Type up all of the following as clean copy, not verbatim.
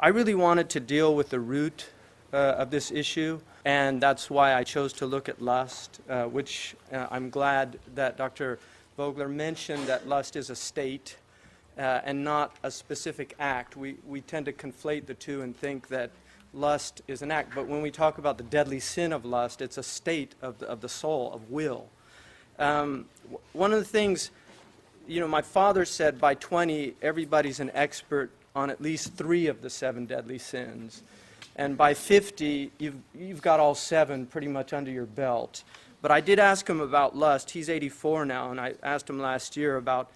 I really wanted to deal with the root of this issue, and that's why I chose to look at lust, which I'm glad that Dr. Vogler mentioned that lust is a state and not a specific act. We tend to conflate the two and think that lust is an act, but when we talk about the deadly sin of lust, it's a state of the soul, of will. One of the things, my father said by 20, everybody's an expert on at least 3 of the 7 deadly sins. And by 50, you've got all 7 pretty much under your belt. But I did ask him about lust. He's 84 now, and I asked him last year about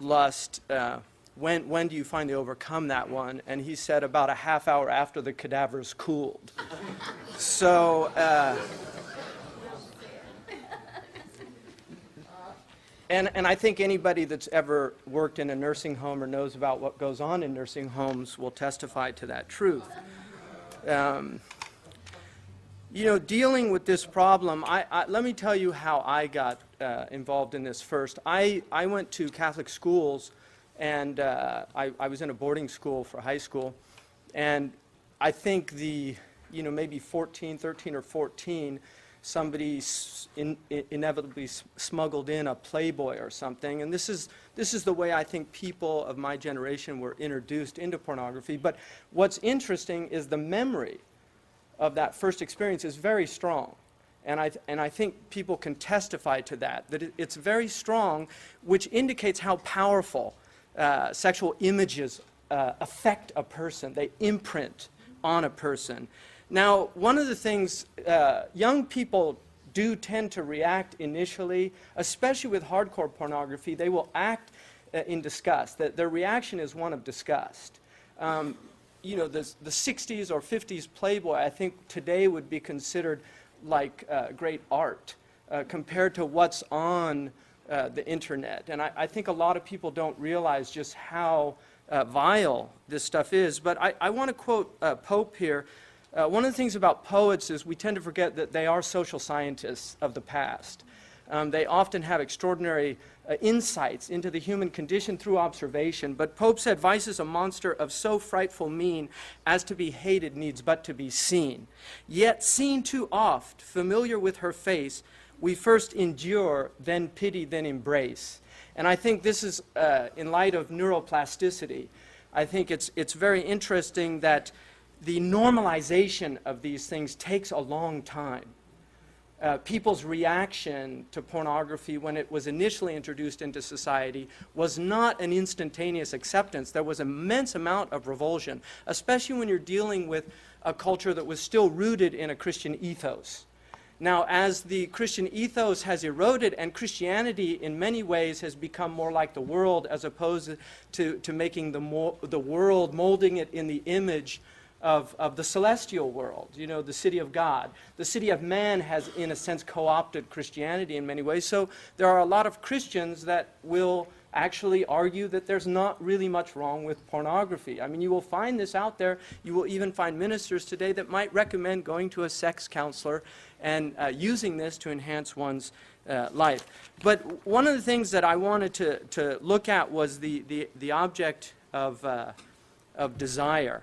lust. When do you finally overcome that one? And he said about a half hour after the cadaver's cooled. So, and I think anybody that's ever worked in a nursing home or knows about what goes on in nursing homes will testify to that truth. Dealing with this problem, let me tell you how I got involved in this first. I went to Catholic schools, and I was in a boarding school for high school, and I think maybe 13 or 14, somebody inevitably smuggled in a Playboy or something, and this is the way I think people of my generation were introduced into pornography. But what's interesting is the memory of that first experience is very strong, and I think people can testify to that it's very strong, which indicates how powerful sexual images affect a person. They imprint on a person. Now, one of the things young people do tend to react initially, especially with hardcore pornography, they will act in disgust. Their reaction is one of disgust. The 60s or 50s Playboy, I think today would be considered like great art compared to what's on the internet. And I think a lot of people don't realize just how vile this stuff is. But I want to quote Pope here. One of the things about poets is we tend to forget that they are social scientists of the past. They often have extraordinary insights into the human condition through observation. But Pope said, "Vice is a monster of so frightful mien as to be hated needs but to be seen. Yet seen too oft, familiar with her face, we first endure, then pity, then embrace." And I think this is, in light of neuroplasticity, I think it's very interesting that the normalization of these things takes a long time. People's reaction to pornography when it was initially introduced into society was not an instantaneous acceptance. There was an immense amount of revulsion, especially when you're dealing with a culture that was still rooted in a Christian ethos. Now, as the Christian ethos has eroded and Christianity in many ways has become more like the world as opposed to making the world, molding it in the image of the celestial world, the city of God. The city of man has, in a sense, co-opted Christianity in many ways. So there are a lot of Christians that will actually argue that there's not really much wrong with pornography. I mean, you will find this out there. You will even find ministers today that might recommend going to a sex counselor and using this to enhance one's life. But one of the things that I wanted to look at was the object of desire.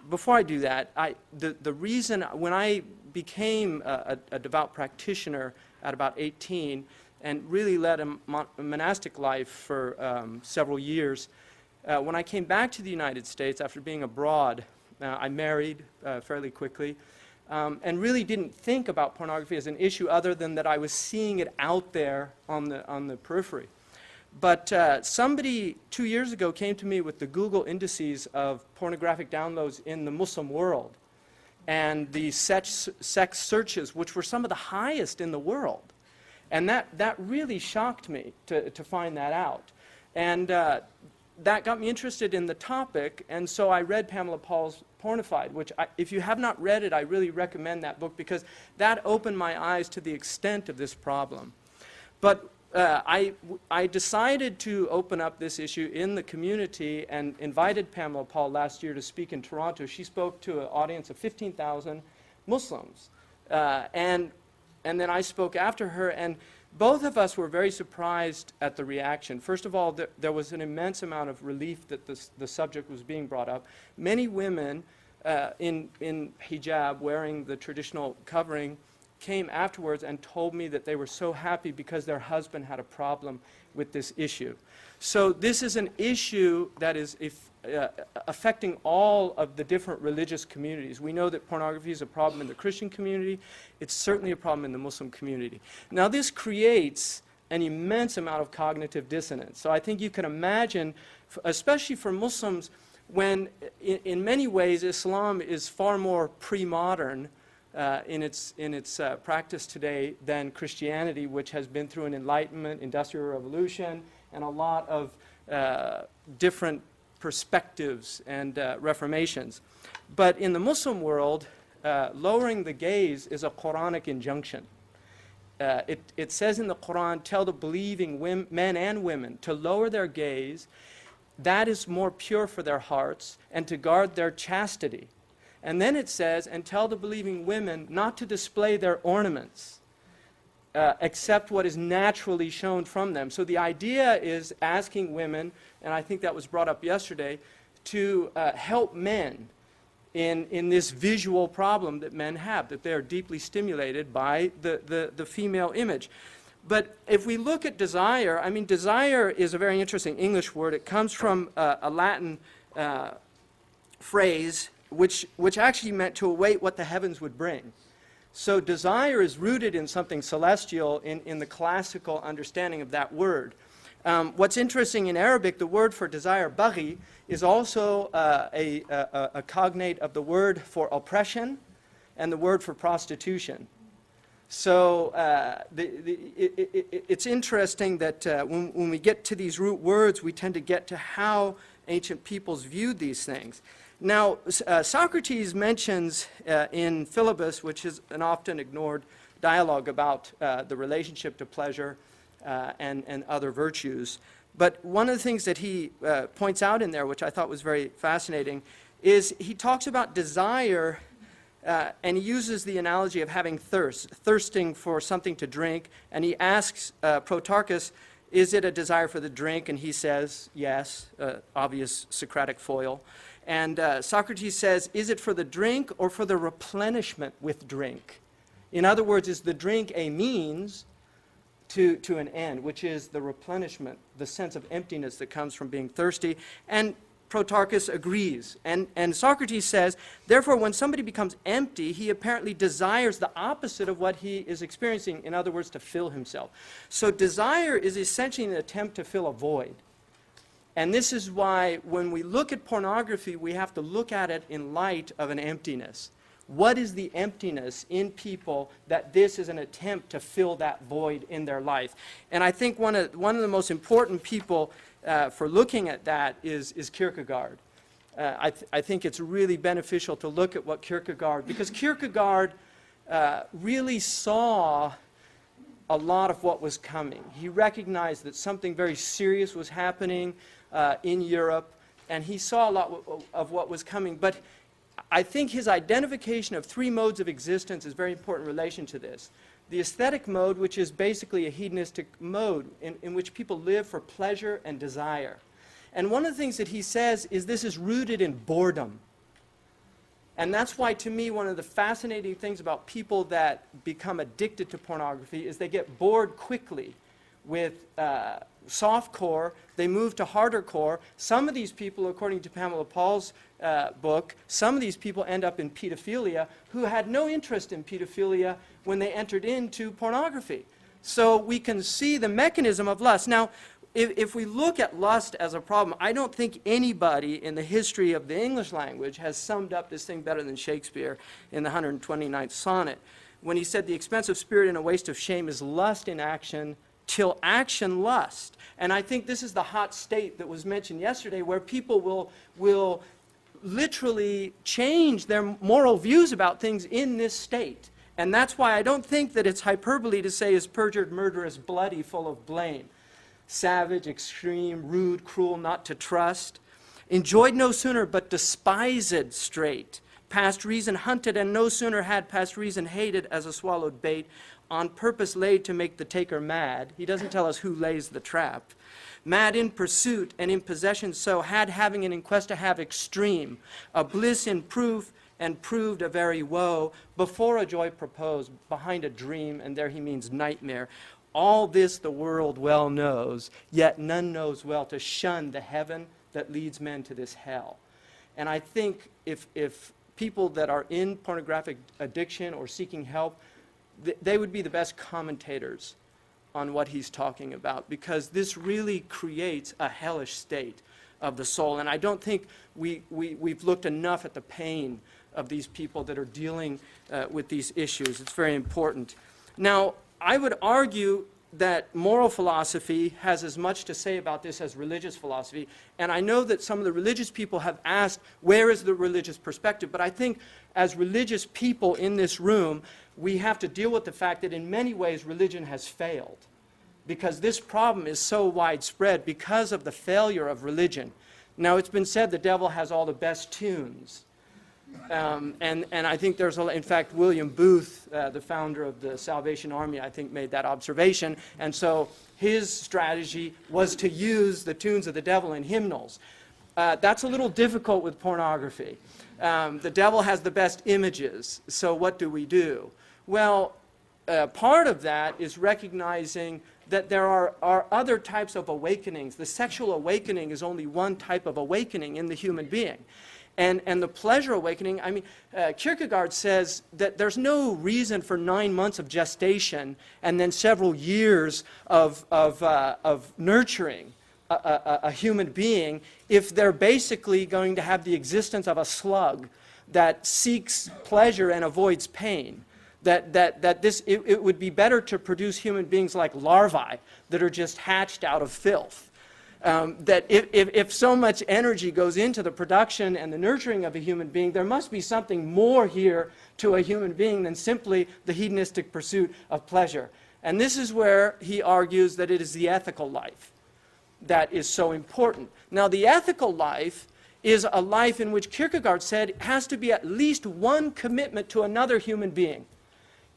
Before I do that, the reason when I became a devout practitioner at about 18 and really led a monastic life for several years, when I came back to the United States after being abroad, I married fairly quickly and really didn't think about pornography as an issue other than that I was seeing it out there on the periphery. But somebody 2 years ago came to me with the Google indices of pornographic downloads in the Muslim world and the sex searches, which were some of the highest in the world. And that really shocked me to find that out. And that got me interested in the topic, and so I read Pamela Paul's Pornified, which if you have not read it, I really recommend that book because that opened my eyes to the extent of this problem. But I decided to open up this issue in the community and invited Pamela Paul last year to speak in Toronto. She spoke to an audience of 15,000 Muslims. And then I spoke after her, and both of us were very surprised at the reaction. First of all, there was an immense amount of relief that the subject was being brought up. Many women in hijab, wearing the traditional covering, came afterwards and told me that they were so happy because their husband had a problem with this issue. So this is an issue that is affecting all of the different religious communities. We know that pornography is a problem in the Christian community. It's certainly a problem in the Muslim community. Now this creates an immense amount of cognitive dissonance. So I think you can imagine, especially for Muslims, when in many ways Islam is far more pre-modern in its practice today than Christianity, which has been through an Enlightenment, Industrial Revolution, and a lot of different perspectives and reformations. But in the Muslim world, lowering the gaze is a Quranic injunction. It says in the Quran, tell the believing men and women to lower their gaze. That is more pure for their hearts, and to guard their chastity. And then it says, and tell the believing women not to display their ornaments, except what is naturally shown from them. So the idea is asking women, and I think that was brought up yesterday, to help men in this visual problem that men have, that they are deeply stimulated by the female image. But if we look at desire, I mean, desire is a very interesting English word. It comes from a Latin phrase which actually meant to await what the heavens would bring. So desire is rooted in something celestial in the classical understanding of that word. What's interesting in Arabic, the word for desire, baghi, is also a cognate of the word for oppression and the word for prostitution. So it's interesting that when we get to these root words, we tend to get to how ancient peoples viewed these things. Now, Socrates mentions in Philebus, which is an often ignored dialogue about the relationship to pleasure and other virtues. But one of the things that he points out in there, which I thought was very fascinating, is he talks about desire, and he uses the analogy of having thirst, thirsting for something to drink, and he asks Protarchus, is it a desire for the drink? And he says, yes, obvious Socratic foil. And Socrates says, is it for the drink or for the replenishment with drink? In other words, is the drink a means to an end, which is the replenishment, the sense of emptiness that comes from being thirsty? And Protarchus agrees. And Socrates says, therefore, when somebody becomes empty, he apparently desires the opposite of what he is experiencing, in other words, to fill himself. So desire is essentially an attempt to fill a void. And this is why when we look at pornography, we have to look at it in light of an emptiness. What is the emptiness in people that this is an attempt to fill that void in their life? And I think one of the most important people for looking at that is Kierkegaard. I think it's really beneficial to look at what Kierkegaard, because Kierkegaard really saw a lot of what was coming. He recognized that something very serious was happening in Europe, and he saw a lot of what was coming. But I think his identification of three modes of existence is very important in relation to this. The aesthetic mode, which is basically a hedonistic mode in which people live for pleasure and desire. And one of the things that he says is this is rooted in boredom. And that's why, to me, one of the fascinating things about people that become addicted to pornography is they get bored quickly with soft core. They move to harder core. Some of these people, according to Pamela Paul's book, some of these people end up in pedophilia who had no interest in pedophilia when they entered into pornography. So we can see the mechanism of lust. Now, if we look at lust as a problem, I don't think anybody in the history of the English language has summed up this thing better than Shakespeare in the 129th sonnet, when he said, the expense of spirit and a waste of shame is lust in action, till action lust. And I think this is the hot state that was mentioned yesterday, where people will literally change their moral views about things in this state. And that's why I don't think that it's hyperbole to say is perjured, murderous, bloody, full of blame. Savage, extreme, rude, cruel, not to trust. Enjoyed no sooner, but despised straight. Past reason hunted, and no sooner had past reason hated as a swallowed bait. on purpose laid to make the taker mad. He doesn't tell us who lays the trap. Mad in pursuit and in possession so, had having and in quest to have extreme, a bliss in proof and proved a very woe, before a joy proposed, behind a dream, and there he means nightmare. All this the world well knows, yet none knows well to shun the heaven that leads men to this hell. And I think if people that are in pornographic addiction or seeking help, they would be the best commentators on what he's talking about, because this really creates a hellish state of the soul. And I don't think we've looked enough at the pain of these people that are dealing with these issues. It's very important. Now, I would argue that moral philosophy has as much to say about this as religious philosophy. And I know that some of the religious people have asked, where is the religious perspective? But I think as religious people in this room, we have to deal with the fact that in many ways religion has failed, because this problem is so widespread because of the failure of religion. Now, it's been said the devil has all the best tunes. And I think there's, in fact, William Booth, the founder of the Salvation Army, I think made that observation. And so his strategy was to use the tunes of the devil in hymnals. That's a little difficult with pornography. The devil has the best images, so what do we do? Well, part of that is recognizing that there are other types of awakenings. The sexual awakening is only one type of awakening in the human being. And the pleasure awakening, I mean, Kierkegaard says that there's no reason for 9 months of gestation and then several years of nurturing a human being if they're basically going to have the existence of a slug that seeks pleasure and avoids pain. It would be better to produce human beings like larvae that are just hatched out of filth. That if so much energy goes into the production and the nurturing of a human being, there must be something more here to a human being than simply the hedonistic pursuit of pleasure. And this is where he argues that it is the ethical life that is so important. Now, the ethical life is a life in which Kierkegaard said has to be at least one commitment to another human being.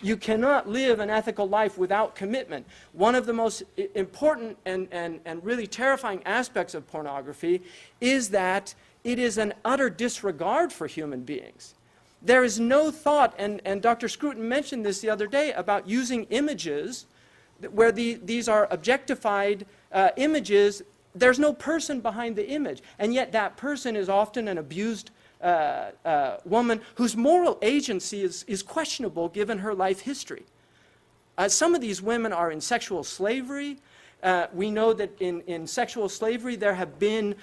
You cannot live an ethical life without commitment. One of the most important and really terrifying aspects of pornography is that it is an utter disregard for human beings. There is no thought, and Dr. Scruton mentioned this the other day, about using images where these are objectified images. There's no person behind the image, and yet that person is often an abused woman whose moral agency is questionable given her life history. Some of these women are in sexual slavery. We know that in sexual slavery there have been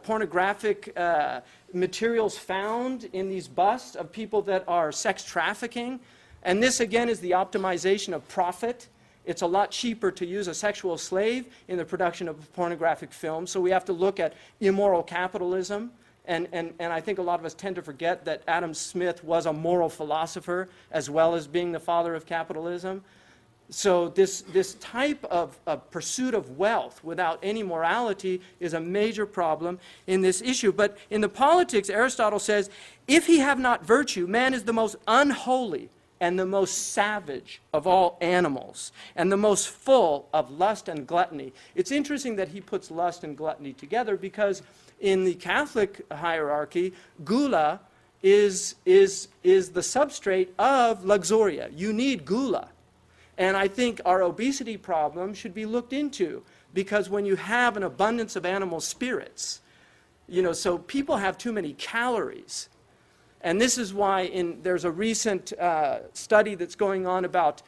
pornographic materials found in these busts of people that are sex trafficking. And this again is the optimization of profit. It's a lot cheaper to use a sexual slave in the production of a pornographic film. So we have to look at immoral capitalism. And I think a lot of us tend to forget that Adam Smith was a moral philosopher as well as being the father of capitalism. So this type of pursuit of wealth without any morality is a major problem in this issue. But in the politics, Aristotle says, if he have not virtue, man is the most unholy and the most savage of all animals, and the most full of lust and gluttony. It's interesting that he puts lust and gluttony together, because in the Catholic hierarchy, gula is the substrate of luxuria. You need gula. And I think our obesity problem should be looked into, because when you have an abundance of animal spirits, so people have too many calories. And this is why there's a recent study that's going on about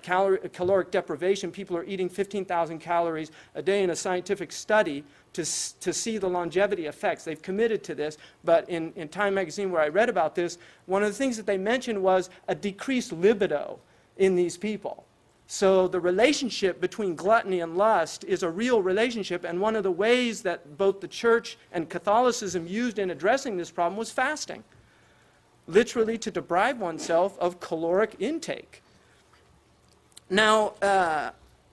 caloric deprivation. People are eating 15,000 calories a day in a scientific study to see the longevity effects. They've committed to this, but in Time magazine where I read about this, one of the things that they mentioned was a decreased libido in these people. So the relationship between gluttony and lust is a real relationship, and one of the ways that both the church and Catholicism used in addressing this problem was fasting. Literally to deprive oneself of caloric intake. Now,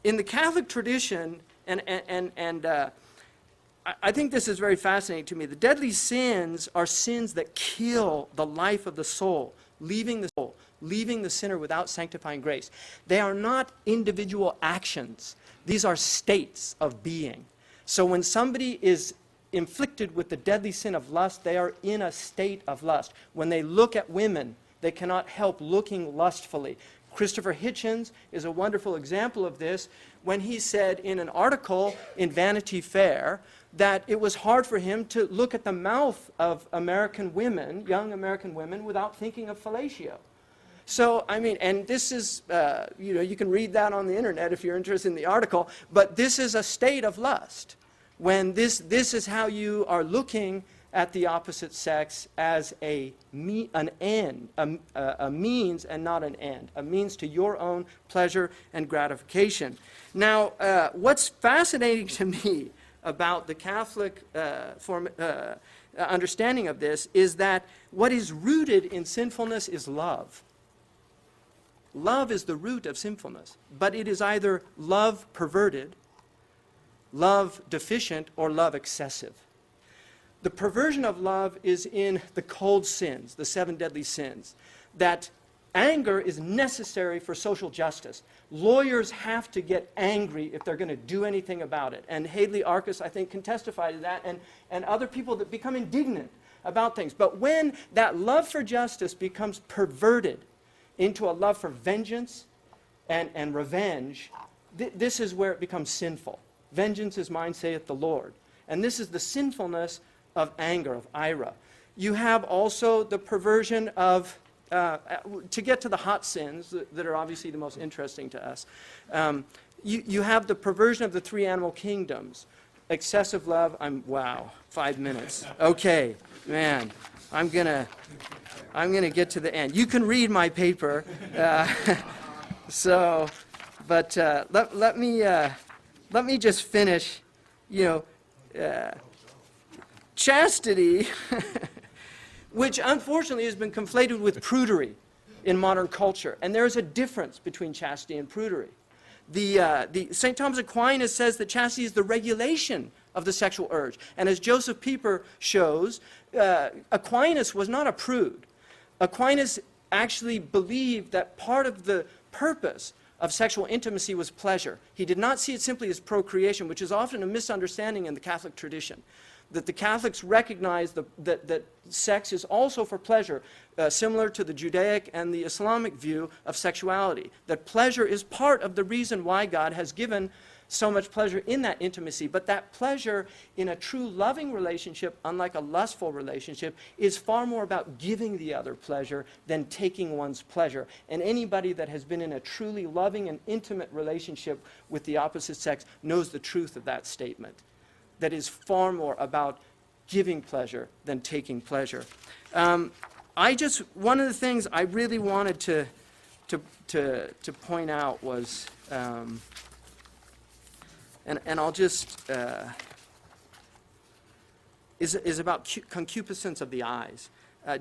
in the Catholic tradition, and I think this is very fascinating to me, the deadly sins are sins that kill the life of the soul. leaving the soul, leaving the sinner without sanctifying grace. They are not individual actions. These are states of being. So when somebody is inflicted with the deadly sin of lust, they are in a state of lust. When they look at women, they cannot help looking lustfully. Christopher Hitchens is a wonderful example of this when he said in an article in Vanity Fair that it was hard for him to look at the mouth of American women, young American women, without thinking of fellatio. So, I mean, and this is, you can read that on the internet if you're interested in the article, but this is a state of lust. When this is how you are looking at the opposite sex as an end, a means and not an end, a means to your own pleasure and gratification. Now, what's fascinating to me about the Catholic understanding of this is that what is rooted in sinfulness is love. Love is the root of sinfulness, but it is either love perverted, love deficient, or love excessive. The perversion of love is in the cold sins, the 7 deadly sins, that anger is necessary for social justice. Lawyers have to get angry if they're going to do anything about it. And Hadley Arcus, I think, can testify to that, and other people that become indignant about things. But when that love for justice becomes perverted into a love for vengeance and revenge, this is where it becomes sinful. Vengeance is mine, saith the Lord. And this is the sinfulness of anger, of ira. You have also the perversion of, to get to the hot sins that are obviously the most interesting to us, you have the perversion of the 3 animal kingdoms. Excessive love, wow, 5 minutes. Okay, man, I'm gonna get to the end. You can read my paper. Let me just finish, chastity, which unfortunately has been conflated with prudery in modern culture. And there is a difference between chastity and prudery. St. Thomas Aquinas says that chastity is the regulation of the sexual urge. And as Joseph Pieper shows, Aquinas was not a prude. Aquinas actually believed that part of the purpose of sexual intimacy was pleasure. He did not see it simply as procreation, which is often a misunderstanding in the Catholic tradition. That the Catholics recognize that sex is also for pleasure, similar to the Judaic and the Islamic view of sexuality. That pleasure is part of the reason why God has given so much pleasure in that intimacy. But that pleasure in a true loving relationship, unlike a lustful relationship, is far more about giving the other pleasure than taking one's pleasure. And anybody that has been in a truly loving and intimate relationship with the opposite sex knows the truth of that statement. That is far more about giving pleasure than taking pleasure. One of the things I really wanted to point out was, and I'll just, is about concupiscence of the eyes.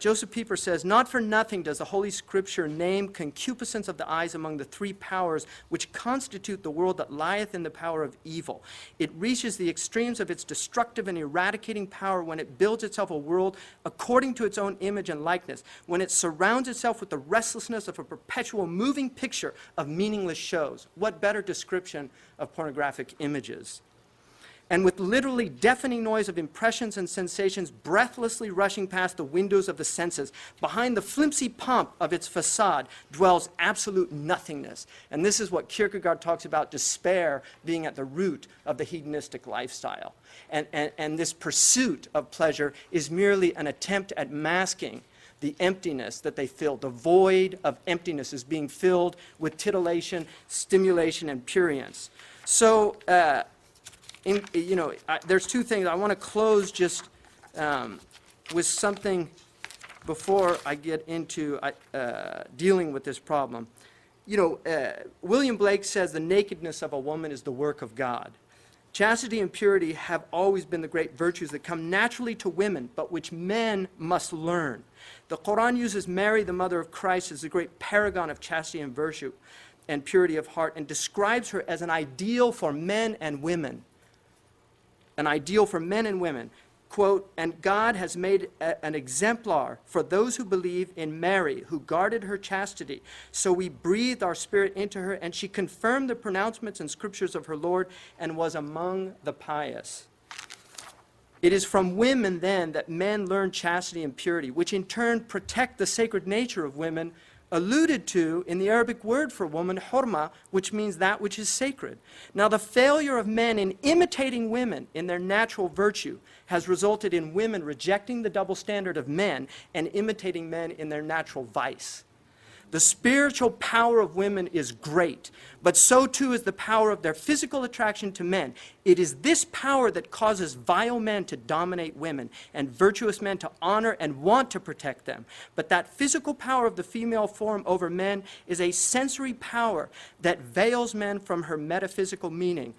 Joseph Pieper says, "Not for nothing does the Holy Scripture name concupiscence of the eyes among the 3 powers which constitute the world that lieth in the power of evil. It reaches the extremes of its destructive and eradicating power when it builds itself a world according to its own image and likeness, when it surrounds itself with the restlessness of a perpetual moving picture of meaningless shows." What better description of pornographic images? "And with literally deafening noise of impressions and sensations breathlessly rushing past the windows of the senses, behind the flimsy pomp of its facade dwells absolute nothingness." And this is what Kierkegaard talks about despair being at the root of the hedonistic lifestyle. And this pursuit of pleasure is merely an attempt at masking the emptiness that they fill. The void of emptiness is being filled with titillation, stimulation, and prurience. So, there's 2 things. I want to close just with something before I get into dealing with this problem. William Blake says the nakedness of a woman is the work of God. Chastity and purity have always been the great virtues that come naturally to women, but which men must learn. The Quran uses Mary, the mother of Christ, as the great paragon of chastity and virtue and purity of heart, and describes her as an ideal for men and women. An ideal for men and women. quote, "And God has made an exemplar for those who believe in Mary, who guarded her chastity. So we breathed our spirit into her, and she confirmed the pronouncements and scriptures of her Lord and was among the pious." It is from women, then, that men learn chastity and purity, which in turn protect the sacred nature of women, alluded to in the Arabic word for woman, hurma, which means that which is sacred. Now, the failure of men in imitating women in their natural virtue has resulted in women rejecting the double standard of men and imitating men in their natural vice. The spiritual power of women is great, but so too is the power of their physical attraction to men. It is this power that causes vile men to dominate women and virtuous men to honor and want to protect them. But that physical power of the female form over men is a sensory power that veils men from her metaphysical meaning.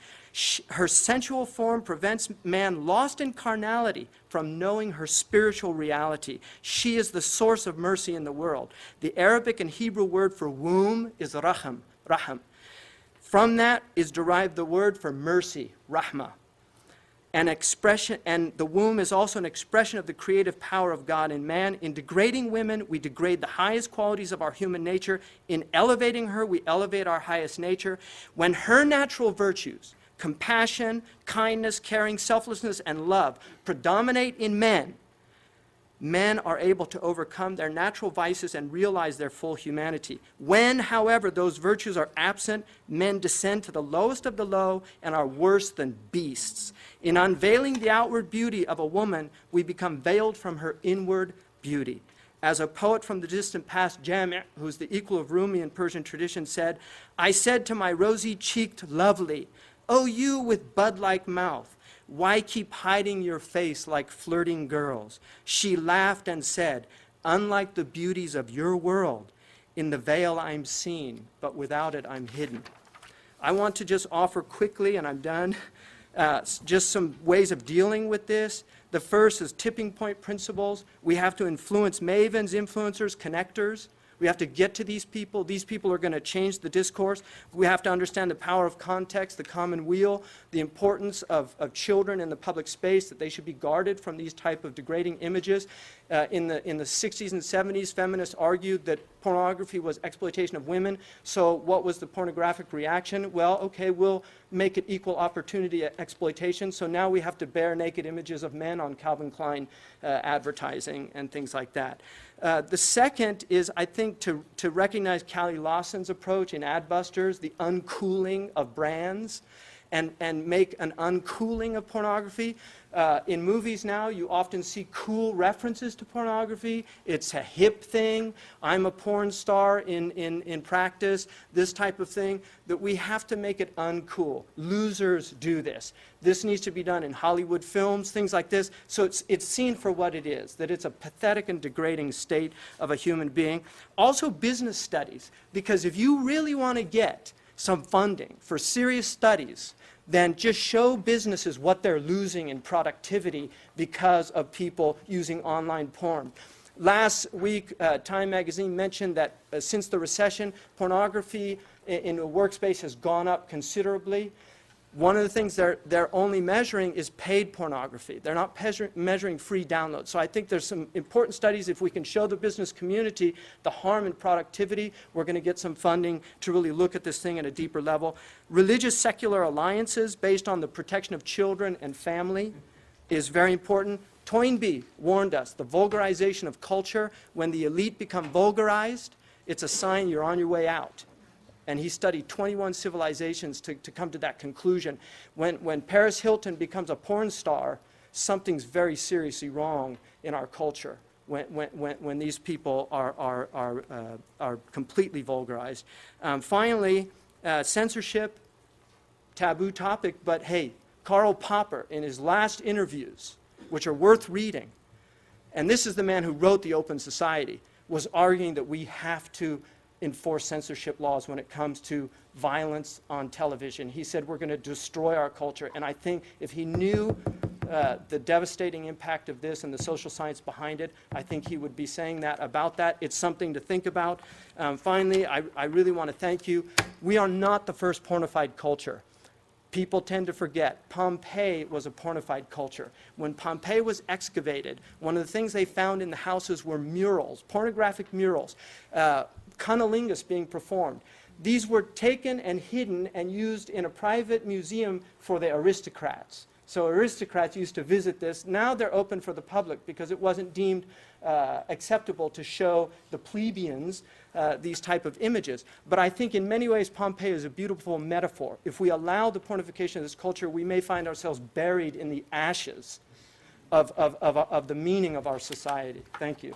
Her sensual form prevents man lost in carnality from knowing her spiritual reality. She is the source of mercy in the world. The Arabic and Hebrew word for womb is raham. From that is derived the word for mercy, rahmah. And the womb is also an expression of the creative power of God in man. In degrading women, we degrade the highest qualities of our human nature. In elevating her, we elevate our highest nature. When her natural virtues, compassion, kindness, caring, selflessness, and love predominate in men, men are able to overcome their natural vices and realize their full humanity. When, however, those virtues are absent, men descend to the lowest of the low and are worse than beasts. In unveiling the outward beauty of a woman, we become veiled from her inward beauty. As a poet from the distant past, Jama'ah, who's the equal of Rumi in Persian tradition, said, "I said to my rosy-cheeked lovely, 'Oh, you with bud-like mouth, why keep hiding your face like flirting girls?' She laughed and said, 'Unlike the beauties of your world, in the veil I'm seen, but without it I'm hidden.'" I want to just offer quickly, and I'm done, just some ways of dealing with this. The first is tipping point principles. We have to influence mavens, influencers, connectors. We have to get to these people. These people are going to change the discourse. We have to understand the power of context, the common weal, the importance of children in the public space, that they should be guarded from these type of degrading images. In the 60s and 70s, feminists argued that pornography was exploitation of women. So what was the pornographic reaction? Well, okay, we'll make it equal opportunity exploitation. So now we have to bear naked images of men on Calvin Klein advertising and things like that. The second is, I think, to recognize Callie Lawson's approach in Adbusters, the uncooling of brands, and make an uncooling of pornography. In movies now, you often see cool references to pornography. It's a hip thing. I'm a porn star in practice, this type of thing, that we have to make it uncool. Losers do this. This needs to be done in Hollywood films, things like this. So it's seen for what it is, that it's a pathetic and degrading state of a human being. Also business studies, because if you really want to get some funding for serious studies, then just show businesses what they're losing in productivity because of people using online porn. Last week, Time magazine mentioned that since the recession, pornography in a workspace has gone up considerably. One of the things they're only measuring is paid pornography. They're not measuring free downloads. So I think there's some important studies. If we can show the business community the harm in productivity, we're going to get some funding to really look at this thing at a deeper level. Religious secular alliances based on the protection of children and family is very important. Toynbee warned us, the vulgarization of culture, when the elite become vulgarized, it's a sign you're on your way out. And he studied 21 civilizations to come to that conclusion. When Paris Hilton becomes a porn star, something's very seriously wrong in our culture when these people are completely vulgarized. Finally, censorship, taboo topic, but hey, Karl Popper, in his last interviews, which are worth reading, and this is the man who wrote The Open Society, was arguing that we have to enforce censorship laws when it comes to violence on television. He said we're going to destroy our culture, and I think if he knew the devastating impact of this and the social science behind it, I think he would be saying that about that. It's something to think about. Finally, I really want to thank you. We are not the first pornified culture. People tend to forget Pompeii was a pornified culture. When Pompeii was excavated, one of the things they found in the houses were murals, pornographic murals, cunnilingus being performed. These were taken and hidden and used in a private museum for the aristocrats. So aristocrats used to visit this. Now they're open for the public because it wasn't deemed acceptable to show the plebeians these type of images. But I think in many ways Pompeii is a beautiful metaphor. If we allow the pornification of this culture, we may find ourselves buried in the ashes of the meaning of our society. Thank you.